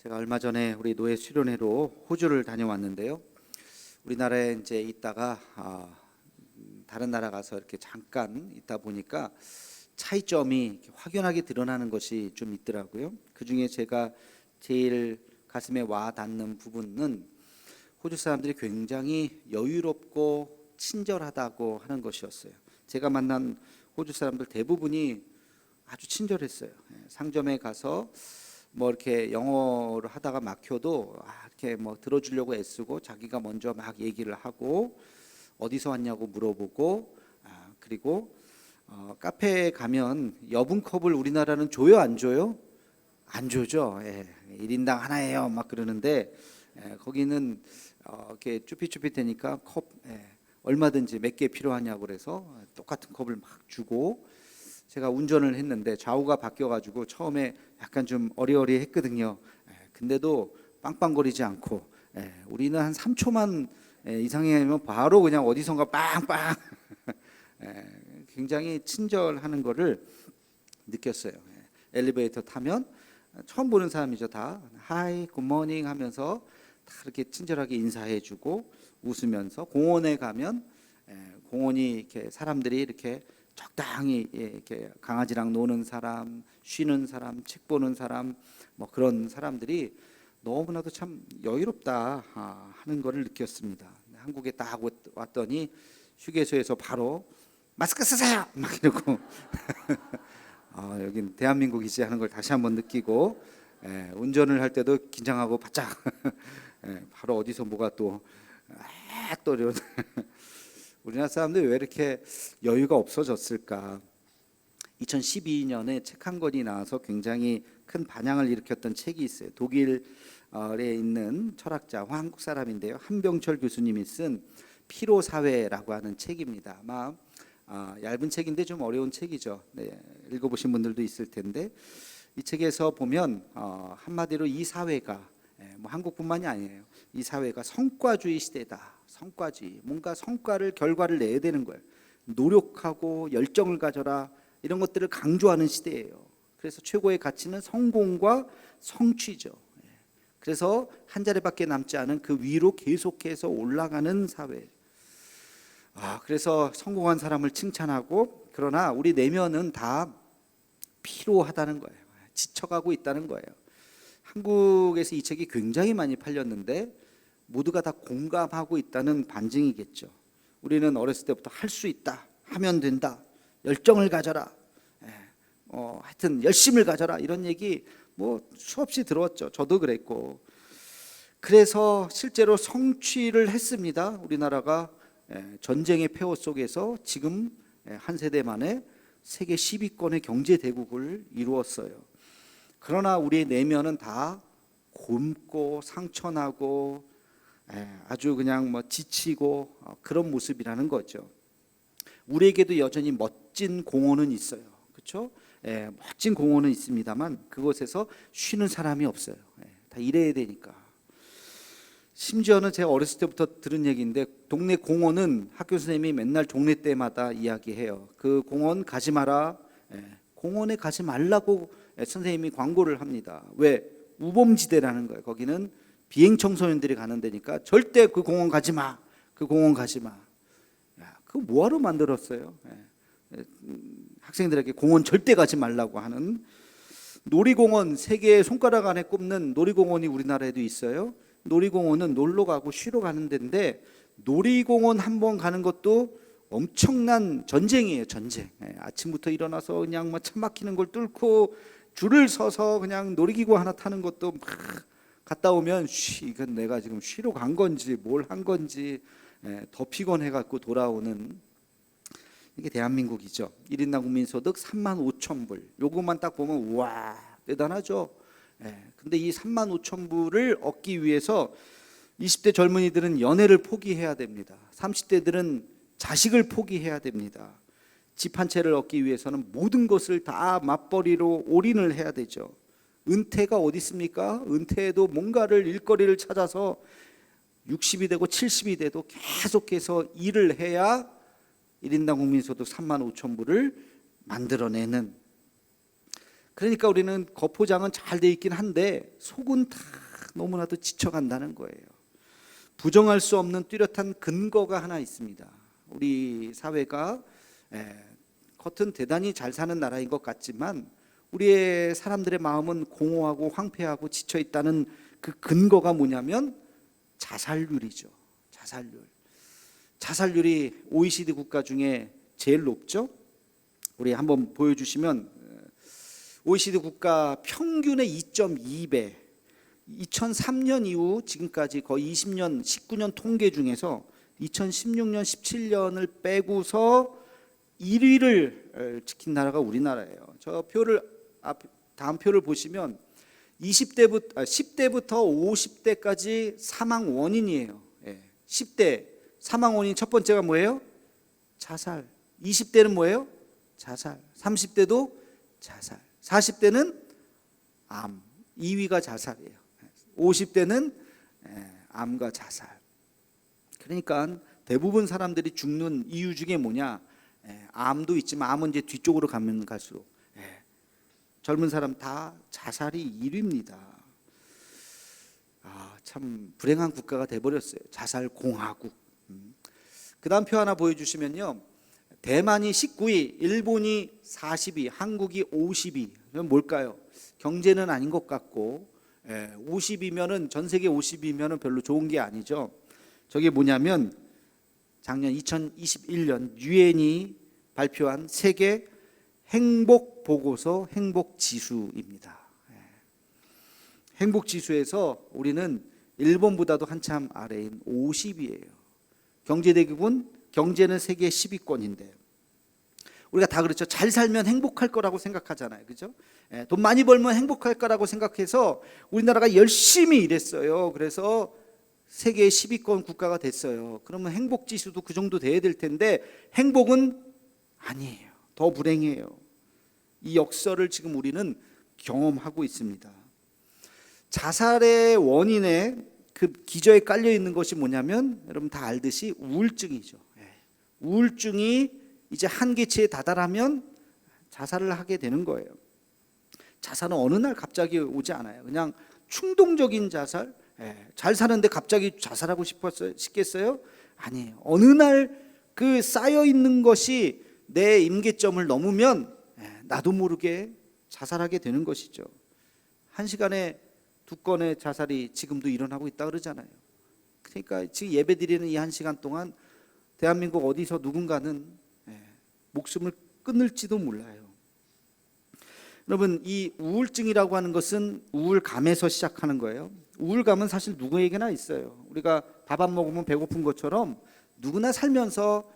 제가 얼마 전에 우리 노예 수련회로 호주를 다녀왔는데요. 우리나라에 이제 있다가 다른 나라 가서 이렇게 잠깐 있다 보니까 차이점이 확연하게 드러나는 것이 좀 있더라고요. 그 중에 제가 제일 가슴에 와 닿는 부분은 호주 사람들이 굉장히 여유롭고 친절하다고 하는 것이었어요. 제가 만난 호주 사람들 대부분이 아주 친절했어요. 상점에 가서 뭐 이렇게 영어를 하다가 막혀도 이렇게 뭐 들어주려고 애쓰고 자기가 먼저 막 얘기를 하고 어디서 왔냐고 물어보고 그리고 카페에 가면 여분컵을 우리나라는 줘요 안 줘요? 안 줘죠. 1인당 하나예요 막 그러는데 거기는 이렇게 쭈삣쭈삣 되니까 컵 얼마든지 몇 개 필요하냐고 그래서 똑같은 컵을 막 주고, 제가 운전을 했는데 좌우가 바뀌어가지고 처음에 약간 좀 어리어리했거든요. 근데도 빵빵거리지 않고, 우리는 한 3초만 이상이면 바로 그냥 어디선가 빵빵 굉장히 친절하는 거를 느꼈어요. 엘리베이터 타면 처음 보는 사람이죠. 다 하이 굿모닝 하면서 다 이렇게 친절하게 인사해주고 웃으면서, 공원에 가면 공원이 이렇게 사람들이 이렇게 적당히 이렇게 강아지랑 노는 사람, 쉬는 사람, 책 보는 사람, 뭐 그런 사람들이 너무나도 참 여유롭다 하는 것을 느꼈습니다. 한국에 딱 왔더니 휴게소에서 바로 마스크 쓰세요 막 이러고 여긴 대한민국이지 하는 걸 다시 한번 느끼고, 운전을 할 때도 긴장하고 바짝 바로 어디서 뭐가 또 이런 우리나라 사람들이 왜 이렇게 여유가 없어졌을까? 2012년에 책 한 권이 나와서 굉장히 큰 반향을 일으켰던 책이 있어요. 독일에 있는 철학자, 한국 사람인데요, 한병철 교수님이 쓴 피로사회라고 하는 책입니다. 아마 얇은 책인데 좀 어려운 책이죠. 읽어보신 분들도 있을 텐데, 이 책에서 보면 한마디로 이 사회가 뭐 한국뿐만이 아니에요. 이 사회가 성과주의 시대다. 성과주의, 뭔가 성과를, 결과를 내야 되는 거예요. 노력하고 열정을 가져라, 이런 것들을 강조하는 시대예요. 그래서 최고의 가치는 성공과 성취죠. 그래서 한 자리밖에 남지 않은 그 위로 계속해서 올라가는 사회. 그래서 성공한 사람을 칭찬하고, 그러나 우리 내면은 다 피로하다는 거예요. 지쳐가고 있다는 거예요. 한국에서 이 책이 굉장히 많이 팔렸는데 모두가 다 공감하고 있다는 반증이겠죠. 우리는 어렸을 때부터 할 수 있다, 하면 된다, 열정을 가져라, 하여튼 열심을 가져라, 이런 얘기 뭐 수없이 들었죠. 저도 그랬고. 그래서 실제로 성취를 했습니다. 우리나라가 전쟁의 폐허 속에서 지금 한 세대 만에 세계 10위권의 경제 대국을 이루었어요. 그러나 우리의 내면은 다 곪고 상처나고 아주 그냥 뭐 지치고 그런 모습이라는 거죠. 우리에게도 여전히 멋진 공원은 있어요. 그렇죠? 멋진 공원은 있습니다만 그곳에서 쉬는 사람이 없어요. 다 일해야 되니까. 심지어는 제가 어렸을 때부터 들은 얘기인데, 동네 공원은 학교 선생님이 맨날 종례 때마다 이야기해요. 그 공원 가지 마라. 공원에 가지 말라고 선생님이 광고를 합니다. 왜? 우범지대라는 거예요. 거기는 비행 청소년들이 가는 데니까 절대 그 공원 가지 마. 그 공원 가지 마. 그거 뭐하러 만들었어요? 학생들에게 공원 절대 가지 말라고 하는. 놀이공원, 세계의 손가락 안에 꼽는 놀이공원이 우리나라에도 있어요. 놀이공원은 놀러 가고 쉬러 가는 데인데, 놀이공원 한번 가는 것도 엄청난 전쟁이에요. 전쟁. 아침부터 일어나서 그냥 뭐 차 막히는 걸 뚫고 줄을 서서 그냥 놀이기구 하나 타는 것도 막 갔다 오면 이건 내가 지금 쉬러 간 건지 뭘 한 건지 더 피곤해 갖고 돌아오는, 이게 대한민국이죠. 1인당 국민소득 35,000불. 요것만 딱 보면 우와 대단하죠. 근데 이 35,000불을 얻기 위해서 20대 젊은이들은 연애를 포기해야 됩니다. 30대들은 자식을 포기해야 됩니다. 집 한 채를 얻기 위해서는 모든 것을 다 맞벌이로 올인을 해야 되죠. 은퇴가 어디 있습니까? 은퇴에도 뭔가를 일거리를 찾아서 60이 되고 70이 돼도 계속해서 일을 해야 1인당 국민소득 35,000불을 만들어내는, 그러니까 우리는 겉포장은 잘 돼 있긴 한데 속은 다 너무나도 지쳐간다는 거예요. 부정할 수 없는 뚜렷한 근거가 하나 있습니다. 우리 사회가 겉은 대단히 잘 사는 나라인 것 같지만 우리의 사람들의 마음은 공허하고 황폐하고 지쳐 있다는 그 근거가 뭐냐면 자살률이죠. 자살률이 OECD 국가 중에 제일 높죠. 우리 한번 보여주시면 OECD 국가 평균의 2.2배, 2003년 이후 지금까지 거의 20년, 19년 통계 중에서 2016년, 17년을 빼고서 1위를 지킨 나라가 우리나라예요. 저 표를 다음 표를 보시면 10대부터 50대까지 사망 원인이에요. 10대 사망 원인 첫 번째가 뭐예요? 자살. 20대는 뭐예요? 자살. 30대도 자살. 40대는 암. 2위가 자살이에요. 50대는 암과 자살. 그러니까 대부분 사람들이 죽는 이유 중에 뭐냐? 암도 있지만 암은 이제 뒤쪽으로 가면 갈수록 젊은 사람 다 자살이 1위입니다. 참 불행한 국가가 돼버렸어요. 자살 공화국. 그 다음 표 하나 보여주시면요, 대만이 19위, 일본이 40위, 한국이 50위. 그럼 뭘까요? 경제는 아닌 것 같고 50위면은 전 세계 50위면은 별로 좋은 게 아니죠. 저게 뭐냐면 작년 2021년 유엔이 발표한 세계 행복 보고서 행복 지수입니다. 행복 지수에서 우리는 일본보다도 한참 아래인 50위예요. 경제 대국은 경제는 세계 10위권인데 우리가 다 그렇죠. 잘 살면 행복할 거라고 생각하잖아요. 그죠? 돈 많이 벌면 행복할 거라고 생각해서 우리나라가 열심히 일했어요. 그래서 세계 10위권 국가가 됐어요. 그러면 행복 지수도 그 정도 돼야 될 텐데 행복은 아니에요. 더 불행해요. 이 역설을 지금 우리는 경험하고 있습니다. 자살의 원인에 그 기저에 깔려 있는 것이 뭐냐면 여러분 다 알듯이 우울증이죠. 우울증이 이제 한계치에 다다르면 자살을 하게 되는 거예요. 자살은 어느 날 갑자기 오지 않아요. 그냥 충동적인 자살. 잘 사는데 갑자기 자살하고 싶겠어요? 아니에요. 어느 날 그 쌓여 있는 것이 내 임계점을 넘으면 나도 모르게 자살하게 되는 것이죠. 한 시간에 2건의 자살이 지금도 일어나고 있다 그러잖아요. 그러니까 지금 예배드리는 이 한 시간 동안 대한민국 어디서 누군가는 목숨을 끊을지도 몰라요. 여러분, 이 우울증이라고 하는 것은 우울감에서 시작하는 거예요. 우울감은 사실 누구에게나 있어요. 우리가 밥 안 먹으면 배고픈 것처럼 누구나 살면서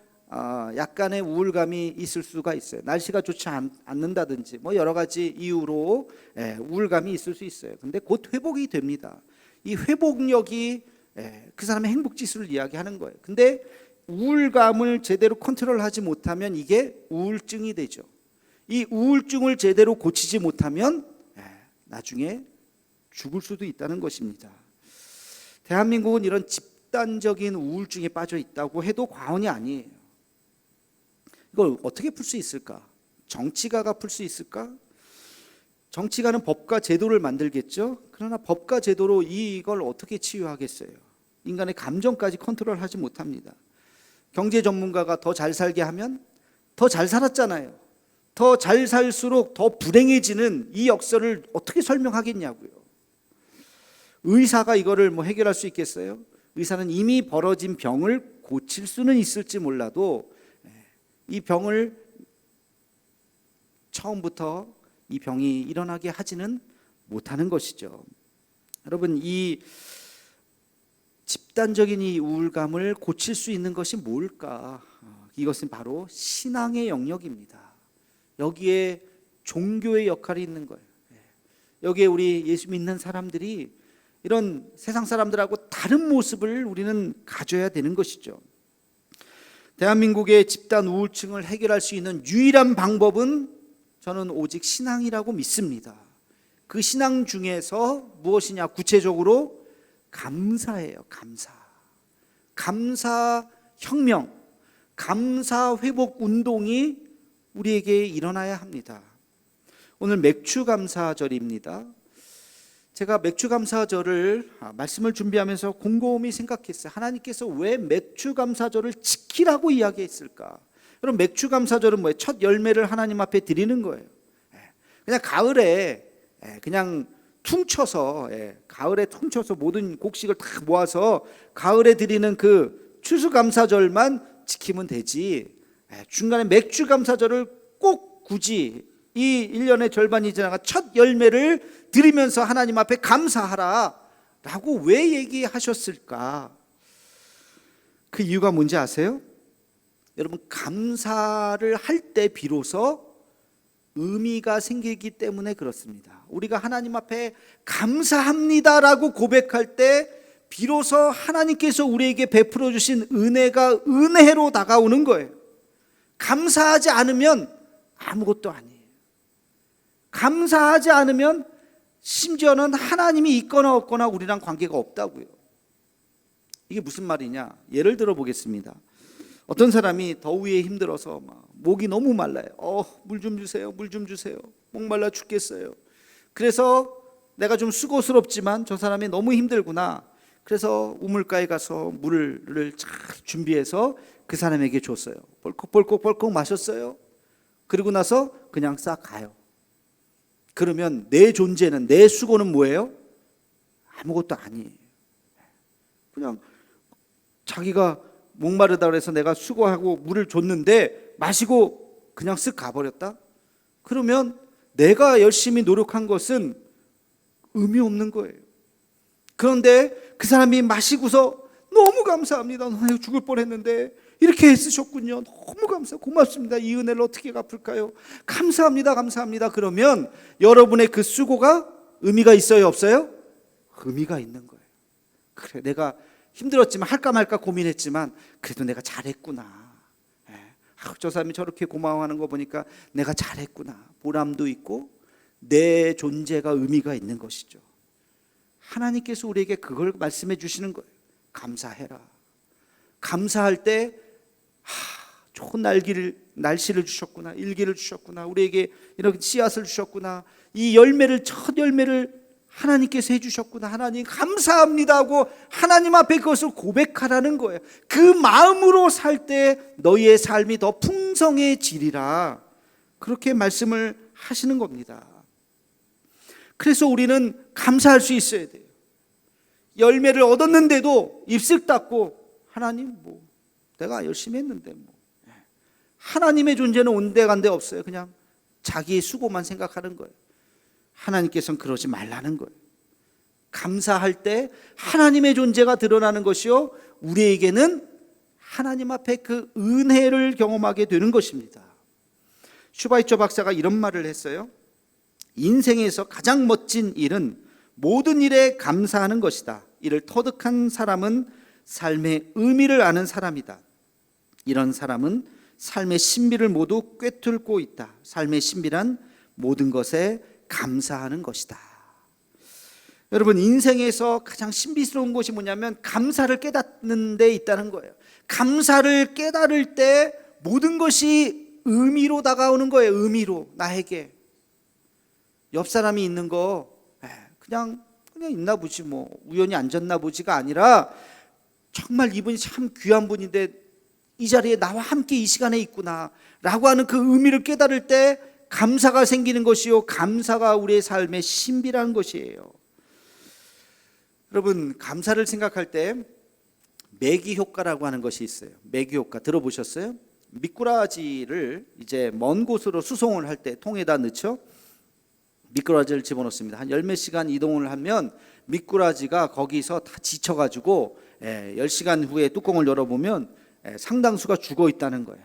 약간의 우울감이 있을 수가 있어요. 날씨가 좋지 않는다든지 뭐 여러 가지 이유로 우울감이 있을 수 있어요. 근데 곧 회복이 됩니다. 이 회복력이 그 사람의 행복 지수를 이야기하는 거예요. 근데 우울감을 제대로 컨트롤하지 못하면 이게 우울증이 되죠. 이 우울증을 제대로 고치지 못하면 나중에 죽을 수도 있다는 것입니다. 대한민국은 이런 집단적인 우울증에 빠져 있다고 해도 과언이 아니에요. 이걸 어떻게 풀 수 있을까? 정치가가 풀 수 있을까? 정치가는 법과 제도를 만들겠죠. 그러나 법과 제도로 이걸 어떻게 치유하겠어요? 인간의 감정까지 컨트롤하지 못합니다. 경제 전문가가 더 잘 살게 하면 더 잘 살았잖아요. 더 잘 살수록 더 불행해지는 이 역설을 어떻게 설명하겠냐고요. 의사가 이거를 뭐 해결할 수 있겠어요? 의사는 이미 벌어진 병을 고칠 수는 있을지 몰라도 이 병을 처음부터 이 병이 일어나게 하지는 못하는 것이죠. 여러분, 이 집단적인 이 우울감을 고칠 수 있는 것이 뭘까? 이것은 바로 신앙의 영역입니다. 여기에 종교의 역할이 있는 거예요. 여기에 우리 예수 믿는 사람들이 이런 세상 사람들하고 다른 모습을 우리는 가져야 되는 것이죠. 대한민국의 집단 우울증을 해결할 수 있는 유일한 방법은 저는 오직 신앙이라고 믿습니다. 그 신앙 중에서 무엇이냐? 구체적으로 감사예요. 감사 혁명, 감사 회복 운동이 우리에게 일어나야 합니다. 오늘 맥추감사절입니다. 제가 맥추감사절을 말씀을 준비하면서 곰곰이 생각했어요. 하나님께서 왜 맥추감사절을 지키라고 이야기했을까? 그럼 맥추감사절은 뭐예요? 첫 열매를 하나님 앞에 드리는 거예요. 그냥 가을에 그냥 퉁쳐서 가을에 퉁쳐서 모든 곡식을 다 모아서 가을에 드리는 그 추수감사절만 지키면 되지, 중간에 맥추감사절을 꼭 굳이 이 1년의 절반이 지나가 첫 열매를 드리면서 하나님 앞에 감사하라 라고 왜 얘기하셨을까? 그 이유가 뭔지 아세요? 여러분, 감사를 할 때 비로소 의미가 생기기 때문에 그렇습니다. 우리가 하나님 앞에 감사합니다라고 고백할 때 비로소 하나님께서 우리에게 베풀어 주신 은혜가 은혜로 다가오는 거예요. 감사하지 않으면 아무것도 아니에요. 감사하지 않으면 심지어는 하나님이 있거나 없거나 우리랑 관계가 없다고요. 이게 무슨 말이냐? 예를 들어 보겠습니다. 어떤 사람이 더위에 힘들어서 목이 너무 말라요. 물 좀 주세요. 물 좀 주세요. 목말라 죽겠어요. 그래서 내가 좀 수고스럽지만 저 사람이 너무 힘들구나. 그래서 우물가에 가서 물을 잘 준비해서 그 사람에게 줬어요. 벌컥 마셨어요. 그리고 나서 그냥 싹 가요. 그러면 내 존재는, 내 수고는 뭐예요? 아무것도 아니에요. 그냥 자기가 목마르다 그래서 내가 수고하고 물을 줬는데 마시고 그냥 쓱 가버렸다? 그러면 내가 열심히 노력한 것은 의미 없는 거예요. 그런데 그 사람이 마시고서 너무 감사합니다. 나 죽을 뻔했는데 이렇게 애쓰셨군요. 너무 고맙습니다. 이 은혜를 어떻게 갚을까요? 감사합니다. 그러면 여러분의 그 수고가 의미가 있어요, 없어요? 의미가 있는 거예요. 그래, 내가 힘들었지만 할까 말까 고민했지만 그래도 내가 잘했구나. 저 사람이 저렇게 고마워하는 거 보니까 내가 잘했구나. 보람도 있고 내 존재가 의미가 있는 것이죠. 하나님께서 우리에게 그걸 말씀해 주시는 거예요. 감사해라. 감사할 때 좋은 날씨를 주셨구나. 일기를 주셨구나. 우리에게 이렇게 씨앗을 주셨구나. 이 첫 열매를 하나님께서 해주셨구나. 하나님 감사합니다 하고 하나님 앞에 그것을 고백하라는 거예요. 그 마음으로 살 때 너희의 삶이 더 풍성해지리라. 그렇게 말씀을 하시는 겁니다. 그래서 우리는 감사할 수 있어야 돼요. 열매를 얻었는데도 입술 닦고 하나님 내가 열심히 했는데 하나님의 존재는 온데간데 없어요. 그냥 자기의 수고만 생각하는 거예요. 하나님께서는 그러지 말라는 거예요. 감사할 때 하나님의 존재가 드러나는 것이요, 우리에게는 하나님 앞에 그 은혜를 경험하게 되는 것입니다. 슈바이처 박사가 이런 말을 했어요. 인생에서 가장 멋진 일은 모든 일에 감사하는 것이다. 이를 터득한 사람은 삶의 의미를 아는 사람이다. 이런 사람은 삶의 신비를 모두 꿰뚫고 있다. 삶의 신비란 모든 것에 감사하는 것이다. 여러분, 인생에서 가장 신비스러운 것이 뭐냐면 감사를 깨닫는 데 있다는 거예요. 감사를 깨달을 때 모든 것이 의미로 다가오는 거예요. 의미로. 나에게 옆 사람이 있는 거 그냥 있나 보지, 우연히 앉았나 보지가 아니라 정말 이분이 참 귀한 분인데 이 자리에 나와 함께 이 시간에 있구나 라고 하는 그 의미를 깨달을 때 감사가 생기는 것이요, 감사가 우리의 삶의 신비라는 것이에요. 여러분, 감사를 생각할 때 매기 효과라고 하는 것이 있어요. 매기 효과 들어보셨어요? 미꾸라지를 이제 먼 곳으로 수송을 할 때 통에다 넣죠. 미꾸라지를 집어넣습니다. 한 열몇 시간 이동을 하면 미꾸라지가 거기서 다 지쳐가지고 10시간 후에 뚜껑을 열어보면 상당수가 죽어 있다는 거예요.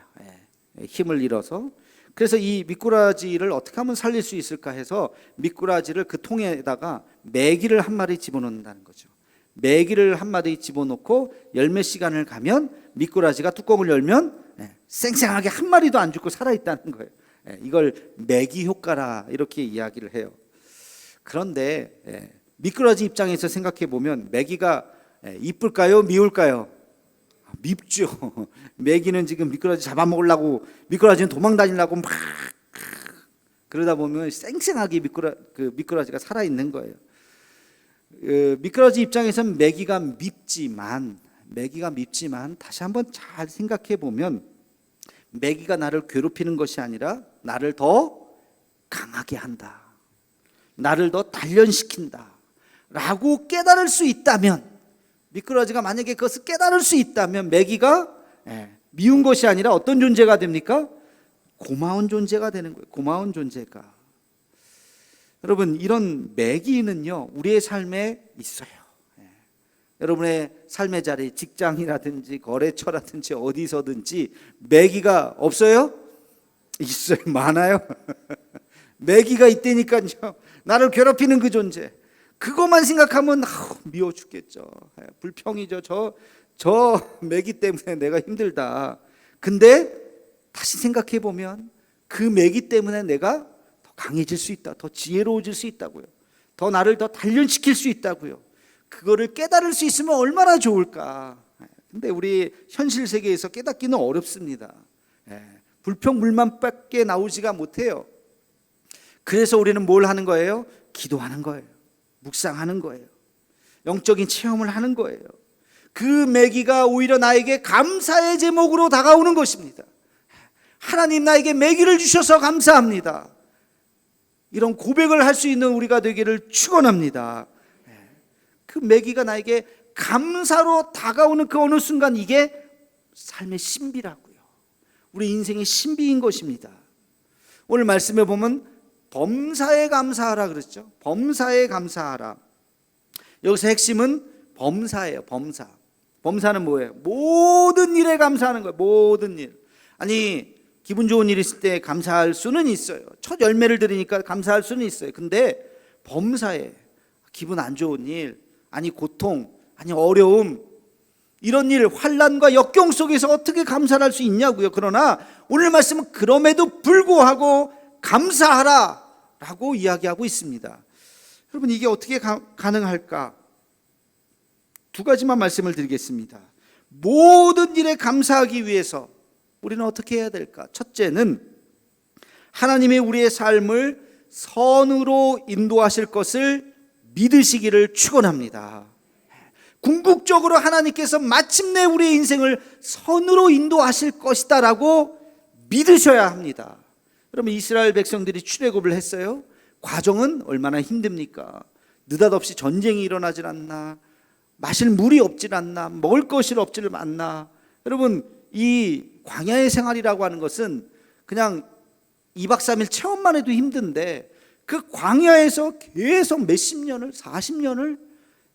힘을 잃어서. 그래서 이 미꾸라지를 어떻게 하면 살릴 수 있을까 해서 미꾸라지를 그 통에다가 메기를 한 마리 집어넣는다는 거죠. 메기를 한 마리 집어넣고 열몇 시간을 가면 미꾸라지가 뚜껑을 열면 쌩쌩하게 한 마리도 안 죽고 살아있다는 거예요. 이걸 메기 효과라 이렇게 이야기를 해요. 그런데 미꾸라지 입장에서 생각해 보면 메기가 이쁠까요? 미울까요? 밉죠. 메기는 지금 미꾸라지 잡아먹으려고, 미꾸라지는 도망다니려고 막 그러다 보면 쌩쌩하게 미꾸라지가 살아 있는 거예요. 미꾸라지 입장에서는 메기가 밉지만 다시 한번 잘 생각해 보면 메기가 나를 괴롭히는 것이 아니라 나를 더 강하게 한다, 나를 더 단련시킨다 라고 깨달을 수 있다면, 미꾸라지가 만약에 그것을 깨달을 수 있다면 메기가 미운 것이 아니라 어떤 존재가 됩니까? 고마운 존재가 되는 거예요. 고마운 존재가. 여러분, 이런 매기는요 우리의 삶에 있어요. 여러분의 삶의 자리, 직장이라든지 거래처라든지 어디서든지 매기가 없어요? 있어요. 많아요. 매기가 있다니까요. 나를 괴롭히는 그 존재, 그것만 생각하면 미워 죽겠죠. 불평이죠. 저 매기 때문에 내가 힘들다. 근데 다시 생각해 보면 그 매기 때문에 내가 더 강해질 수 있다, 더 지혜로워질 수 있다고요, 더 나를 더 단련시킬 수 있다고요. 그거를 깨달을 수 있으면 얼마나 좋을까. 근데 우리 현실 세계에서 깨닫기는 어렵습니다. 불평불만밖에 나오지가 못해요. 그래서 우리는 뭘 하는 거예요? 기도하는 거예요. 묵상하는 거예요. 영적인 체험을 하는 거예요. 그 매기가 오히려 나에게 감사의 제목으로 다가오는 것입니다. 하나님, 나에게 매기를 주셔서 감사합니다. 이런 고백을 할 수 있는 우리가 되기를 축원합니다. 그 매기가 나에게 감사로 다가오는 그 어느 순간, 이게 삶의 신비라고요. 우리 인생의 신비인 것입니다. 오늘 말씀에 보면 범사에 감사하라 그랬죠. 범사에 감사하라. 여기서 핵심은 범사예요. 범사는 뭐예요? 모든 일에 감사하는 거예요. 모든 일. 아니, 기분 좋은 일 있을 때 감사할 수는 있어요. 첫 열매를 들으니까 감사할 수는 있어요. 근데 범사에 기분 안 좋은 일, 아니 고통, 아니 어려움, 이런 일, 환난과 역경 속에서 어떻게 감사를 할 수 있냐고요. 그러나 오늘 말씀은 그럼에도 불구하고 감사하라 라고 이야기하고 있습니다. 여러분, 이게 어떻게 가능할까? 두 가지만 말씀을 드리겠습니다. 모든 일에 감사하기 위해서 우리는 어떻게 해야 될까? 첫째는 하나님이 우리의 삶을 선으로 인도하실 것을 믿으시기를 축원합니다. 궁극적으로 하나님께서 마침내 우리의 인생을 선으로 인도하실 것이다 라고 믿으셔야 합니다. 여러분, 이스라엘 백성들이 출애굽을 했어요. 과정은 얼마나 힘듭니까? 느닷없이 전쟁이 일어나질 않나, 마실 물이 없질 않나, 먹을 것이 없질 않나. 여러분, 이 광야의 생활이라고 하는 것은 그냥 2박 3일 체험만 해도 힘든데, 그 광야에서 계속 몇십 년을, 40년을,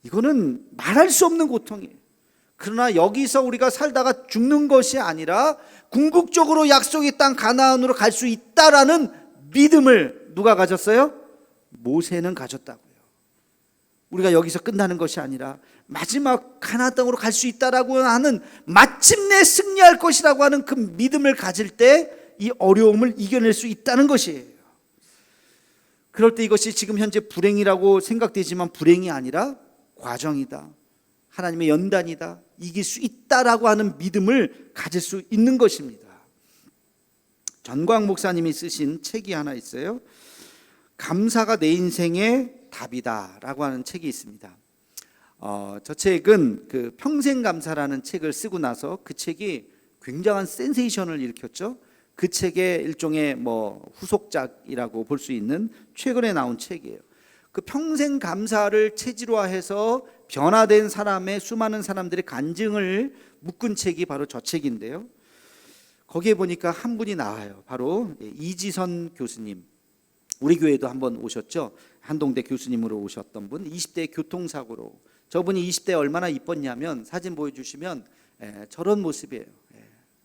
이거는 말할 수 없는 고통이에요. 그러나 여기서 우리가 살다가 죽는 것이 아니라 궁극적으로 약속의 땅 가나안으로 갈 수 있다라는 믿음을 누가 가졌어요? 모세는 가졌다고요. 우리가 여기서 끝나는 것이 아니라 마지막 가나안 땅으로 갈 수 있다라고 하는, 마침내 승리할 것이라고 하는 그 믿음을 가질 때 이 어려움을 이겨낼 수 있다는 것이에요. 그럴 때 이것이 지금 현재 불행이라고 생각되지만 불행이 아니라 과정이다, 하나님의 연단이다, 이길 수 있다라고 하는 믿음을 가질 수 있는 것입니다. 전광 목사님이 쓰신 책이 하나 있어요. 감사가 내 인생의 답이다 라고 하는 책이 있습니다. 저 책은 그 평생감사라는 책을 쓰고 나서 그 책이 굉장한 센세이션을 일으켰죠. 그 책의 일종의 후속작이라고 볼 수 있는 최근에 나온 책이에요. 그 평생감사를 체질화해서 변화된 사람의 수많은 사람들의 간증을 묶은 책이 바로 저 책인데요. 거기에 보니까 한 분이 나와요. 바로 이지선 교수님. 우리 교회도 한번 오셨죠. 한동대 교수님으로 오셨던 분. 20대 교통사고로. 저분이 20대 얼마나 이뻤냐면, 사진 보여주시면 저런 모습이에요.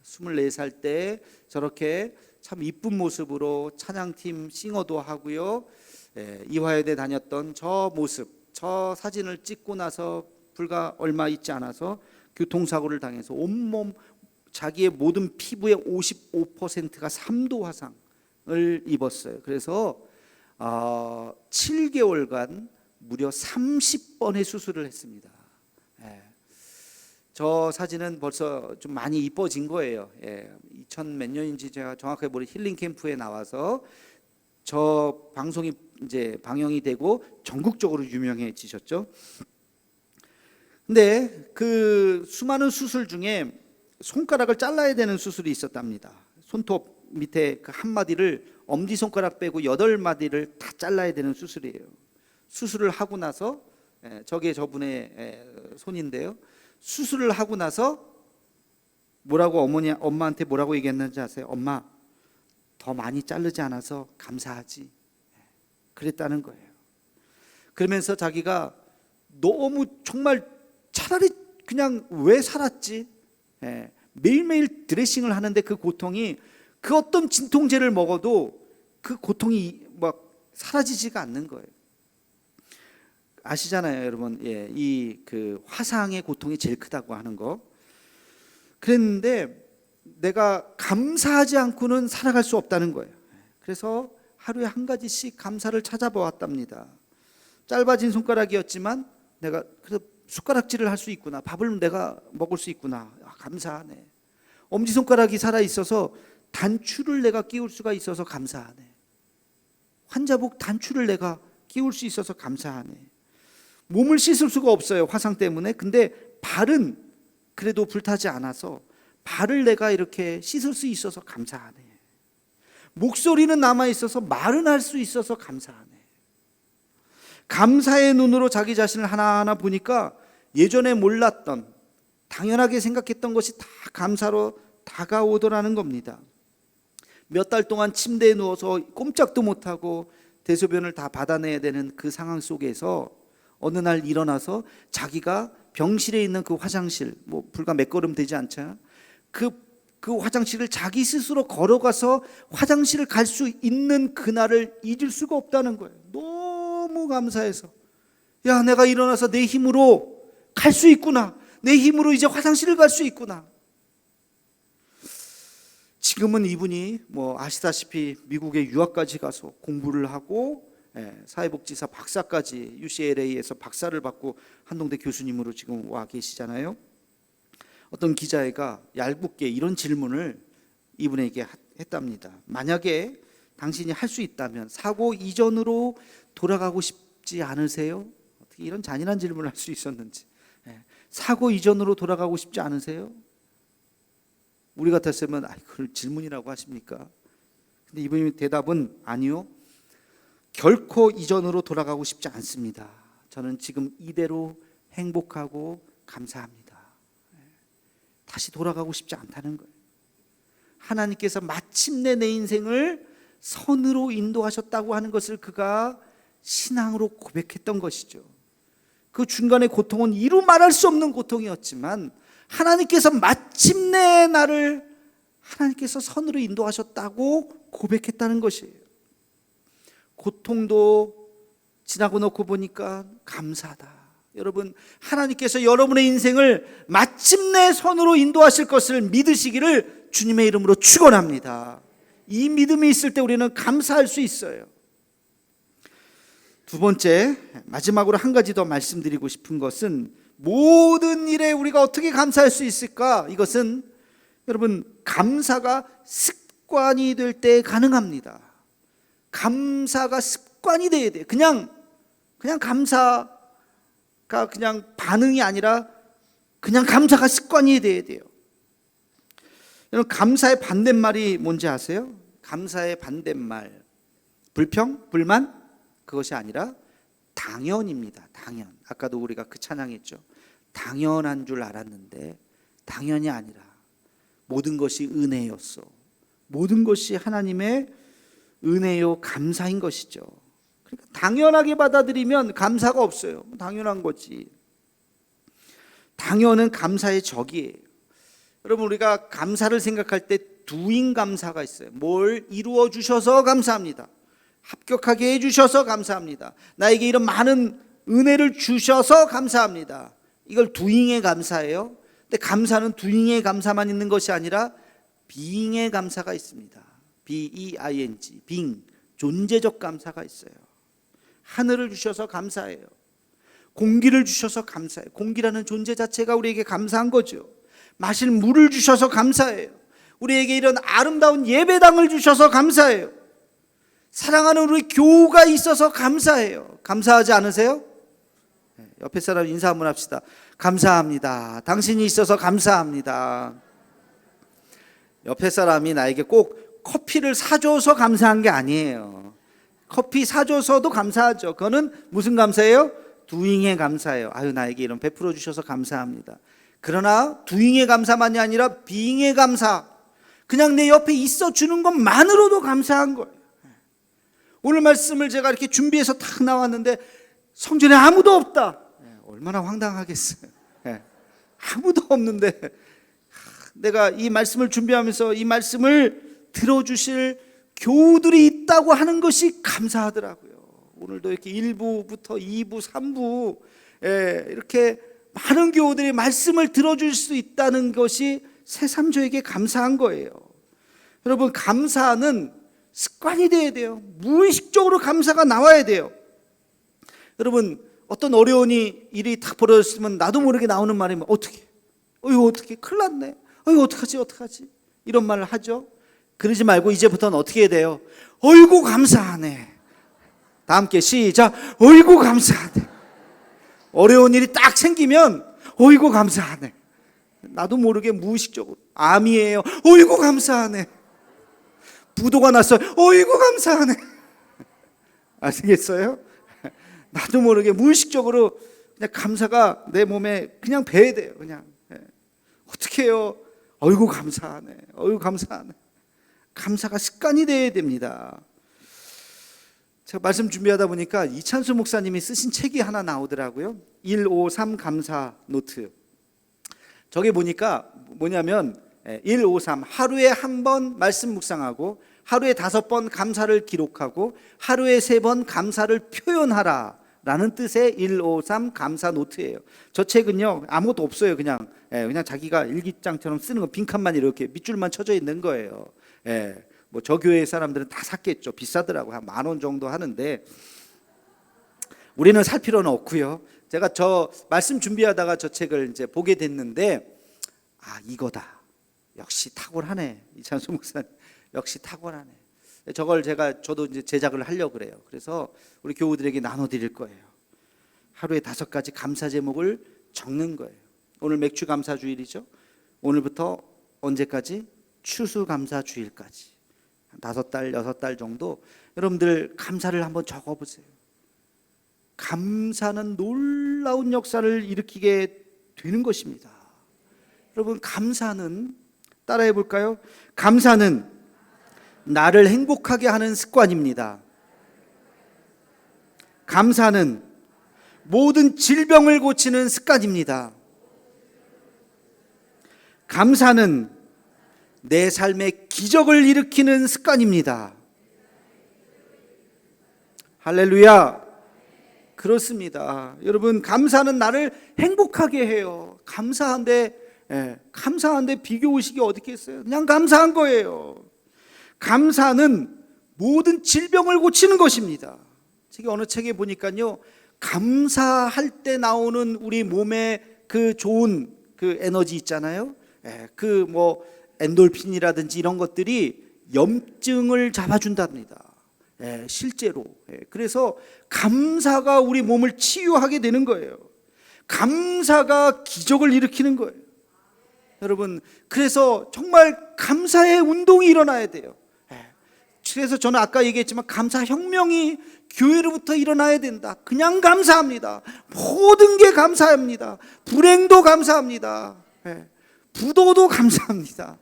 24살 때 저렇게 참 이쁜 모습으로 찬양팀 싱어도 하고요. 이화여대 다녔던 저 모습, 저 사진을 찍고 나서 불과 얼마 있지 않아서 교통사고를 당해서 온몸, 자기의 모든 피부의 55%가 3도 화상을 입었어요. 그래서 7개월간 무려 30번의 수술을 했습니다. 저 사진은 벌써 좀 많이 이뻐진 거예요. 2000 몇 년인지 제가 정확하게 모르, 힐링 캠프에 나와서 저 방송이 이제 방영이 되고 전국적으로 유명해지셨죠. 근데 그 수많은 수술 중에 손가락을 잘라야 되는 수술이 있었답니다. 손톱 밑에 그 한 마디를, 엄지손가락 빼고 8마디를 다 잘라야 되는 수술이에요. 수술을 하고 나서, 저게 저분의 손인데요. 수술을 하고 나서 뭐라고 엄마한테 뭐라고 얘기했는지 아세요? 엄마, 더 많이 자르지 않아서 감사하지. 그랬다는 거예요. 그러면서 자기가 너무 정말 차라리 그냥 왜 살았지? 매일매일 드레싱을 하는데 그 고통이, 그 어떤 진통제를 먹어도 그 고통이 막 사라지지가 않는 거예요. 아시잖아요, 여러분. 이 그 화상의 고통이 제일 크다고 하는 거. 그랬는데 내가 감사하지 않고는 살아갈 수 없다는 거예요. 그래서 하루에 한 가지씩 감사를 찾아보았답니다. 짧아진 손가락이었지만 내가 그래도 숟가락질을 할 수 있구나, 밥을 내가 먹을 수 있구나, 감사하네. 엄지손가락이 살아있어서 단추를 내가 끼울 수가 있어서 감사하네. 환자복 단추를 내가 끼울 수 있어서 감사하네. 몸을 씻을 수가 없어요, 화상 때문에. 근데 발은 그래도 불타지 않아서 발을 내가 이렇게 씻을 수 있어서 감사하네. 목소리는 남아있어서 말은 할 수 있어서 감사하네. 감사의 눈으로 자기 자신을 하나하나 보니까 예전에 몰랐던, 당연하게 생각했던 것이 다 감사로 다가오더라는 겁니다. 몇 달 동안 침대에 누워서 꼼짝도 못하고 대소변을 다 받아내야 되는 그 상황 속에서 어느 날 일어나서 자기가 병실에 있는 그 화장실, 뭐 불과 몇 걸음 되지 않잖아요. 그 화장실을 자기 스스로 걸어가서 화장실을 갈 수 있는 그날을 잊을 수가 없다는 거예요. 너무 감사해서, 야, 내가 일어나서 내 힘으로 갈 수 있구나, 내 힘으로 이제 화장실을 갈 수 있구나. 지금은 이분이 뭐 아시다시피 미국에 유학까지 가서 공부를 하고 사회복지사 박사까지, UCLA에서 박사를 받고 한동대 교수님으로 지금 와 계시잖아요. 어떤 기자애가 얄궂게 이런 질문을 이분에게 했답니다. 만약에 당신이 할 수 있다면 사고 이전으로 돌아가고 싶지 않으세요? 어떻게 이런 잔인한 질문을 할 수 있었는지. 사고 이전으로 돌아가고 싶지 않으세요? 우리 같았으면 그걸 질문이라고 하십니까? 근데 이분의 대답은 아니요, 결코 이전으로 돌아가고 싶지 않습니다. 저는 지금 이대로 행복하고 감사합니다. 다시 돌아가고 싶지 않다는 거예요. 하나님께서 마침내 내 인생을 선으로 인도하셨다고 하는 것을 그가 신앙으로 고백했던 것이죠. 그 중간의 고통은 이루 말할 수 없는 고통이었지만 하나님께서 마침내 나를 하나님께서 선으로 인도하셨다고 고백했다는 것이에요. 고통도 지나고 놓고 보니까 감사하다. 여러분, 하나님께서 여러분의 인생을 마침내 선으로 인도하실 것을 믿으시기를 주님의 이름으로 축원합니다. 이 믿음이 있을 때 우리는 감사할 수 있어요. 두 번째, 마지막으로 한 가지 더 말씀드리고 싶은 것은, 모든 일에 우리가 어떻게 감사할 수 있을까? 이것은 여러분, 감사가 습관이 될 때 가능합니다. 감사가 습관이 돼야 돼요. 그냥 감사가 그냥 반응이 아니라 그냥 감사가 습관이 돼야 돼요. 여러분, 감사의 반대말이 뭔지 아세요? 감사의 반대말, 불평, 불만, 그것이 아니라 당연입니다. 당연. 아까도 우리가 그 찬양했죠. 당연한 줄 알았는데 당연이 아니라 모든 것이 은혜였어. 모든 것이 하나님의 은혜요 감사인 것이죠. 그러니까 당연하게 받아들이면 감사가 없어요. 당연한 거지. 당연은 감사의 적이에요. 여러분, 우리가 감사를 생각할 때 두인 감사가 있어요. 뭘 이루어 주셔서 감사합니다. 합격하게 해주셔서 감사합니다. 나에게 이런 많은 은혜를 주셔서 감사합니다. 이걸 두잉의 감사예요. 근데 감사는 두잉의 감사만 있는 것이 아니라 비잉의 감사가 있습니다. B-E-I-N-G, 빙, 존재적 감사가 있어요. 하늘을 주셔서 감사해요. 공기를 주셔서 감사해요. 공기라는 존재 자체가 우리에게 감사한 거죠. 마실 물을 주셔서 감사해요. 우리에게 이런 아름다운 예배당을 주셔서 감사해요. 사랑하는 우리 교우가 있어서 감사해요. 감사하지 않으세요? 옆에 사람 인사 한번 합시다. 감사합니다. 당신이 있어서 감사합니다. 옆에 사람이 나에게 꼭 커피를 사줘서 감사한 게 아니에요. 커피 사줘서도 감사하죠. 그거는 무슨 감사예요? 두잉의 감사예요. 아유, 나에게 이런 베풀어 주셔서 감사합니다. 그러나 두잉의 감사만이 아니라 비잉의 감사, 그냥 내 옆에 있어 주는 것만으로도 감사한 거예요. 오늘 말씀을 제가 이렇게 준비해서 탁 나왔는데 성전에 아무도 없다. 얼마나 황당하겠어요. 아무도 없는데 내가 이 말씀을 준비하면서 이 말씀을 들어주실 교우들이 있다고 하는 것이 감사하더라고요. 오늘도 이렇게 1부부터 2부, 3부 이렇게 많은 교우들이 말씀을 들어줄 수 있다는 것이 새삼저에게 감사한 거예요. 여러분, 감사는 습관이 돼야 돼요. 무의식적으로 감사가 나와야 돼요. 여러분, 어떤 어려운 일이 탁 벌어졌으면 나도 모르게 나오는 말이 어떻게? 이거 어떻게? 큰일 났네. 이거 어떡하지? 이런 말을 하죠. 그러지 말고 이제부터는 어떻게 해야 돼요? 어이구 감사하네. 다 함께 시작. 어이구 감사하네. 어려운 일이 딱 생기면 어이구 감사하네. 나도 모르게 무의식적으로 암이에요. 어이구 감사하네. 부도가 났어요. 어이구 감사하네. 아시겠어요? 나도 모르게 무의식적으로 그냥 감사가 내 몸에 그냥 배야 돼요. 그냥 어떻게 해요? 어이구 감사하네. 어이구 감사하네. 감사가 습관이 돼야 됩니다. 제가 말씀 준비하다 보니까 이찬수 목사님이 쓰신 책이 하나 나오더라고요. 153 감사 노트. 저게 보니까 뭐냐면 153 하루에 한 번 말씀 묵상하고 하루에 5번 감사를 기록하고 하루에 3번 감사를 표현하라 라는 뜻의 153 감사 노트예요. 저 책은요 아무것도 없어요. 그냥 자기가 일기장처럼 쓰는 거, 빈칸만 이렇게 밑줄만 쳐져 있는 거예요. 뭐 저 교회 사람들은 다 샀겠죠. 비싸더라고. 한 10,000원 정도 하는데 우리는 살 필요는 없고요. 제가 저 말씀 준비하다가 저 책을 이제 보게 됐는데 이거다. 역시 탁월하네. 이찬수 목사님 역시 탁월하네. 저걸 저도 이제 제작을 하려고 그래요. 그래서 우리 교우들에게 나눠드릴 거예요. 하루에 5가지 감사 제목을 적는 거예요. 오늘 맥주 감사 주일이죠. 오늘부터 언제까지? 추수 감사 주일까지. 한 5달, 6달 정도 여러분들 감사를 한번 적어보세요. 감사는 놀라운 역사를 일으키게 되는 것입니다. 여러분, 감사는 따라해 볼까요? 감사는 나를 행복하게 하는 습관입니다. 감사는 모든 질병을 고치는 습관입니다. 감사는 내 삶에 기적을 일으키는 습관입니다. 할렐루야. 그렇습니다. 여러분, 감사는 나를 행복하게 해요. 감사한데 비교 의식이 어디 있겠어요? 그냥 감사한 거예요. 감사는 모든 질병을 고치는 것입니다. 제가 어느 책에 보니까요, 감사할 때 나오는 우리 몸에 그 좋은 그 에너지 있잖아요. 그 뭐 엔돌핀이라든지 이런 것들이 염증을 잡아준답니다. 실제로. 그래서 감사가 우리 몸을 치유하게 되는 거예요. 감사가 기적을 일으키는 거예요. 여러분, 그래서 정말 감사의 운동이 일어나야 돼요. 그래서 저는 아까 얘기했지만 감사 혁명이 교회로부터 일어나야 된다. 그냥 감사합니다. 모든 게 감사합니다. 불행도 감사합니다. 부도도 감사합니다.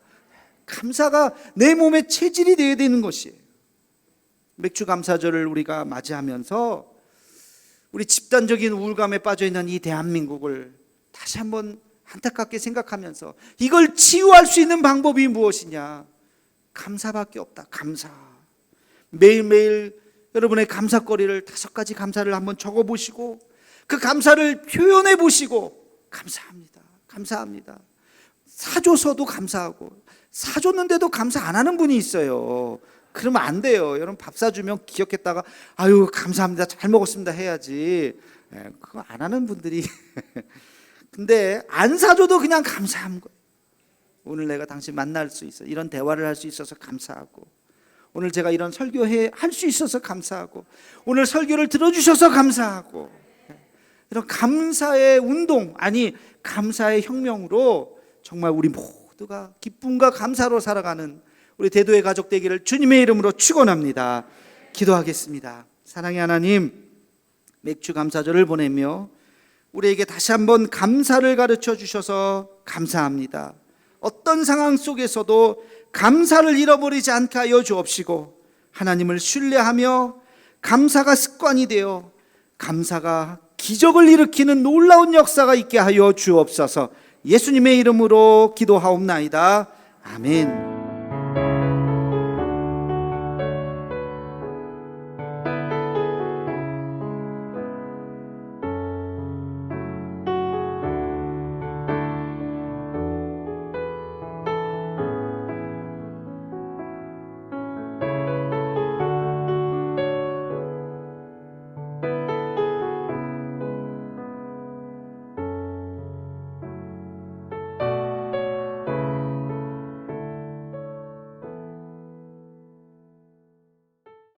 감사가 내 몸의 체질이 되어야 되는 것이에요. 맥주 감사절을 우리가 맞이하면서 우리 집단적인 우울감에 빠져있는 이 대한민국을 다시 한번 안타깝게 생각하면서 이걸 치유할 수 있는 방법이 무엇이냐? 감사밖에 없다. 감사. 매일매일 여러분의 감사거리를 5가지 감사를 한번 적어보시고 그 감사를 표현해 보시고 감사합니다. 감사합니다. 사줘서도 감사하고 사줬는데도 감사 안 하는 분이 있어요. 그러면 안 돼요. 여러분, 밥 사주면 기억했다가 아유 감사합니다, 잘 먹었습니다 해야지. 그거 안 하는 분들이 근데 안 사줘도 그냥 감사한 거예요. 오늘 내가 당신 만날 수 있어, 이런 대화를 할 수 있어서 감사하고, 오늘 제가 이런 설교회 할 수 있어서 감사하고, 오늘 설교를 들어주셔서 감사하고, 이런 감사의 운동, 아니 감사의 혁명으로 정말 우리 모두가 기쁨과 감사로 살아가는 우리 대도의 가족 되기를 주님의 이름으로 축원합니다. 기도하겠습니다. 사랑의 하나님, 맥주 감사절을 보내며 우리에게 다시 한번 감사를 가르쳐 주셔서 감사합니다. 어떤 상황 속에서도 감사를 잃어버리지 않게 하여 주옵시고, 하나님을 신뢰하며 감사가 습관이 되어 감사가 기적을 일으키는 놀라운 역사가 있게 하여 주옵소서. 예수님의 이름으로 기도하옵나이다. 아멘.